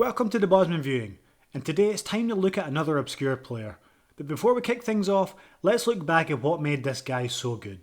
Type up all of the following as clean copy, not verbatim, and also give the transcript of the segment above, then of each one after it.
Welcome to the Bosman viewing, and today it's time to look at another obscure player. But before we kick things off, let's look back at what made this guy so good.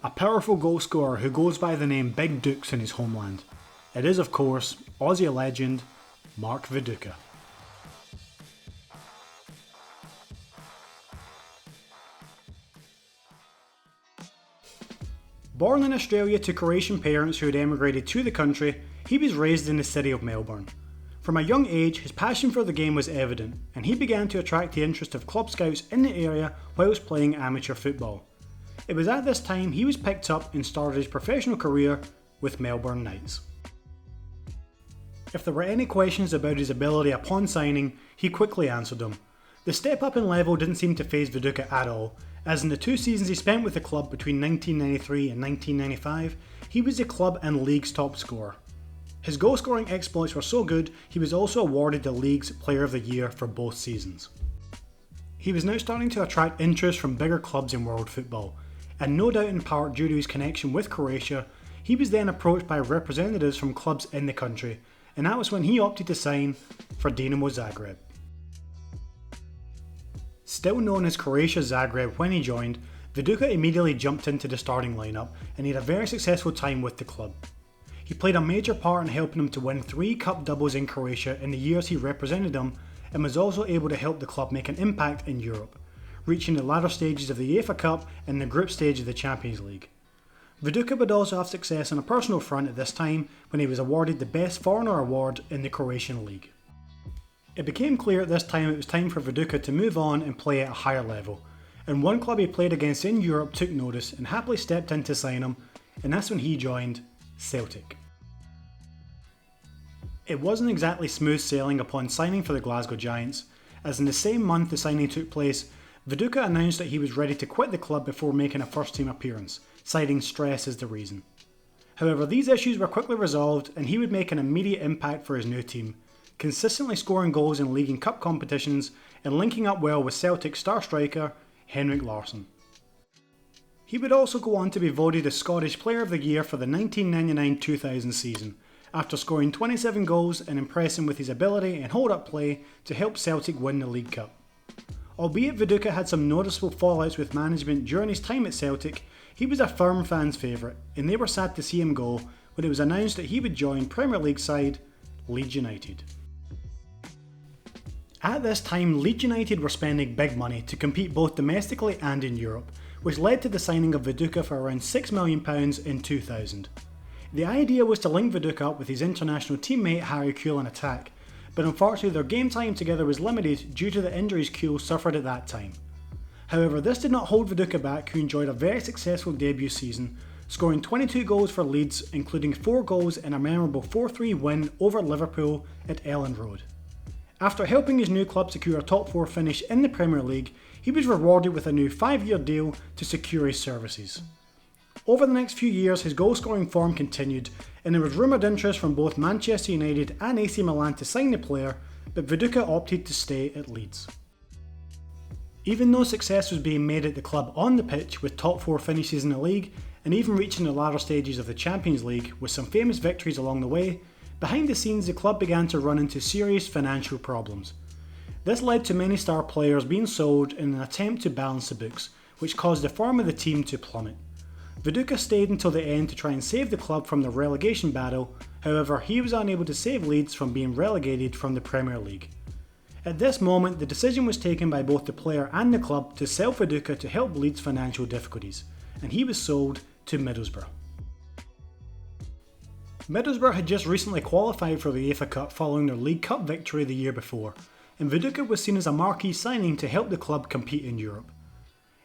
A powerful goal scorer who goes by the name Big Dukes in his homeland. It is, of course, Aussie legend Mark Viduka. Born in Australia to Croatian parents who had emigrated to the country, he was raised in the city of Melbourne. From a young age, his passion for the game was evident, and he began to attract the interest of club scouts in the area whilst playing amateur football. It was at this time he was picked up and started his professional career with Melbourne Knights. If there were any questions about his ability upon signing, he quickly answered them. The step up in level didn't seem to faze Viduka at all, as in the 2 seasons he spent with the club between 1993 and 1995, he was the club and league's top scorer. His goal scoring exploits were so good, he was also awarded the league's Player of the Year for both seasons. He was now starting to attract interest from bigger clubs in world football, and no doubt in part due to his connection with Croatia, he was then approached by representatives from clubs in the country, and that was when he opted to sign for Dinamo Zagreb. Still known as Croatia Zagreb when he joined, Viduka immediately jumped into the starting lineup and he had a very successful time with the club. He played a major part in helping them to win 3 cup doubles in Croatia in the years he represented them, and was also able to help the club make an impact in Europe, reaching the latter stages of the UEFA Cup and the group stage of the Champions League. Viduka would also have success on a personal front at this time when he was awarded the Best Foreigner award in the Croatian League. It became clear at this time it was time for Viduka to move on and play at a higher level, and one club he played against in Europe took notice and happily stepped in to sign him, and that's when he joined Celtic. It wasn't exactly smooth sailing upon signing for the Glasgow Giants, as in the same month the signing took place, Viduka announced that he was ready to quit the club before making a first team appearance, citing stress as the reason. However, these issues were quickly resolved and he would make an immediate impact for his new team, consistently scoring goals in league and cup competitions and linking up well with Celtic star striker Henrik Larsson. He would also go on to be voted as Scottish Player of the Year for the 1999-2000 season, after scoring 27 goals and impressing with his ability and hold-up play to help Celtic win the League Cup. Albeit Viduka had some noticeable fallouts with management during his time at Celtic, he was a firm fans' favourite, and they were sad to see him go when it was announced that he would join Premier League side Leeds United. At this time, Leeds United were spending big money to compete both domestically and in Europe, which led to the signing of Viduka for around £6 million in 2000. The idea was to link Viduka up with his international teammate Harry Kewell in attack, but unfortunately their game time together was limited due to the injuries Kewell suffered at that time. However, this did not hold Viduka back, who enjoyed a very successful debut season, scoring 22 goals for Leeds, including 4 goals in a memorable 4-3 win over Liverpool at Elland Road. After helping his new club secure a top 4 finish in the Premier League, he was rewarded with a new 5-year deal to secure his services. Over the next few years, his goal-scoring form continued, and there was rumoured interest from both Manchester United and AC Milan to sign the player, but Viduka opted to stay at Leeds. Even though success was being made at the club on the pitch with top 4 finishes in the league, and even reaching the latter stages of the Champions League with some famous victories along the way, behind the scenes the club began to run into serious financial problems. This led to many star players being sold in an attempt to balance the books, which caused the form of the team to plummet. Viduka stayed until the end to try and save the club from the relegation battle, however he was unable to save Leeds from being relegated from the Premier League. At this moment the decision was taken by both the player and the club to sell Viduka to help Leeds' financial difficulties, and he was sold to Middlesbrough. Middlesbrough had just recently qualified for the UEFA Cup following their League Cup victory the year before, and Viduka was seen as a marquee signing to help the club compete in Europe.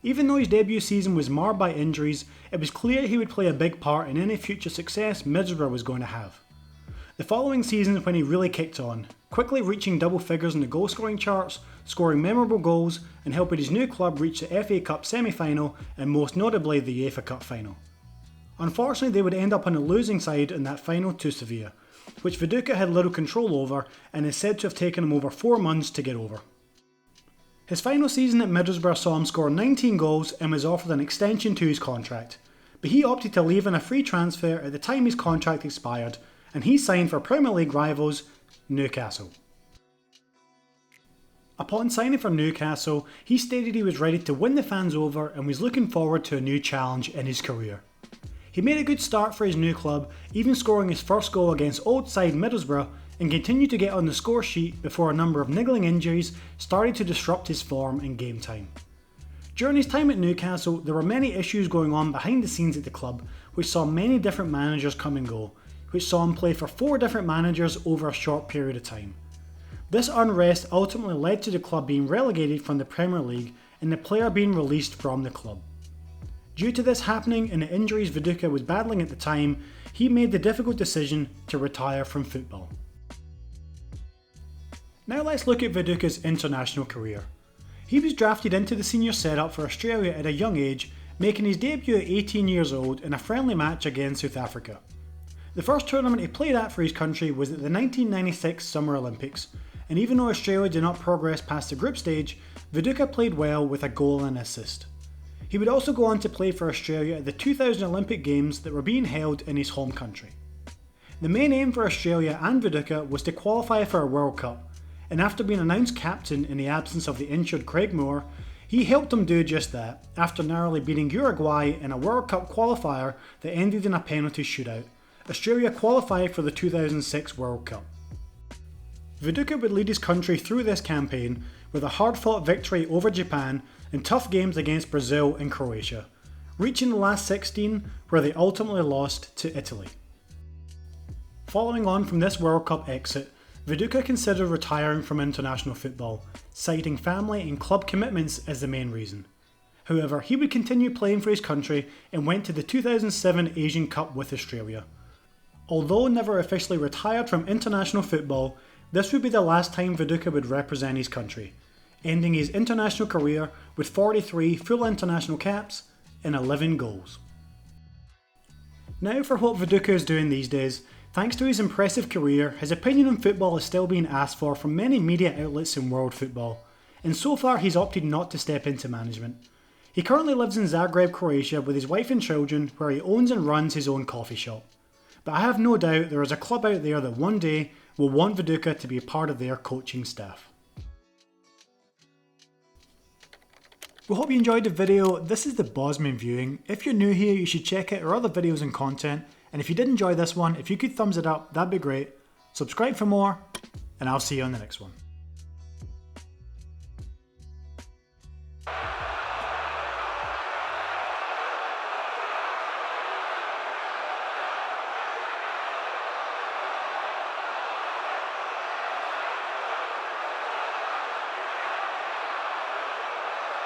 Even though his debut season was marred by injuries, it was clear he would play a big part in any future success Middlesbrough was going to have. The following season is when he really kicked on, quickly reaching double figures in the goal scoring charts, scoring memorable goals and helping his new club reach the FA Cup semi-final and most notably the UEFA Cup final. Unfortunately, they would end up on the losing side in that final to Sevilla, which Viduka had little control over and is said to have taken him over 4 months to get over. His final season at Middlesbrough saw him score 19 goals and was offered an extension to his contract, but he opted to leave on a free transfer at the time his contract expired, and he signed for Premier League rivals Newcastle. Upon signing for Newcastle, he stated he was ready to win the fans over and was looking forward to a new challenge in his career. He made a good start for his new club, even scoring his first goal against old side Middlesbrough, and continued to get on the score sheet before a number of niggling injuries started to disrupt his form and game time. During his time at Newcastle, there were many issues going on behind the scenes at the club, which saw many different managers come and go, which saw him play for 4 different managers over a short period of time. This unrest ultimately led to the club being relegated from the Premier League and the player being released from the club. Due to this happening and the injuries Viduka was battling at the time, he made the difficult decision to retire from football. Now let's look at Viduka's international career. He was drafted into the senior setup for Australia at a young age, making his debut at 18 years old in a friendly match against South Africa. The first tournament he played at for his country was at the 1996 Summer Olympics, and even though Australia did not progress past the group stage, Viduka played well with a goal and assist. He would also go on to play for Australia at the 2000 Olympic Games that were being held in his home country. The main aim for Australia and Viduka was to qualify for a World Cup, and after being announced captain in the absence of the injured Craig Moore, he helped them do just that after narrowly beating Uruguay in a World Cup qualifier that ended in a penalty shootout. Australia qualified for the 2006 World Cup. Viduka would lead his country through this campaign with a hard-fought victory over Japan and tough games against Brazil and Croatia, reaching the last 16 where they ultimately lost to Italy. Following on from this World Cup exit, Viduka considered retiring from international football, citing family and club commitments as the main reason. However, he would continue playing for his country and went to the 2007 Asian Cup with Australia. Although never officially retired from international football, this would be the last time Viduka would represent his country, ending his international career with 43 full international caps and 11 goals. Now for what Viduka is doing these days. Thanks to his impressive career, his opinion on football is still being asked for from many media outlets in world football, and so far he's opted not to step into management. He currently lives in Zagreb, Croatia with his wife and children, where he owns and runs his own coffee shop. But I have no doubt there is a club out there that one day will want Viduka to be a part of their coaching staff. We hope you enjoyed the video. This is the Bosman viewing. If you're new here, you should check out our other videos and content. And if you did enjoy this one, if you could thumbs it up, that'd be great. Subscribe for more, and I'll see you on the next one.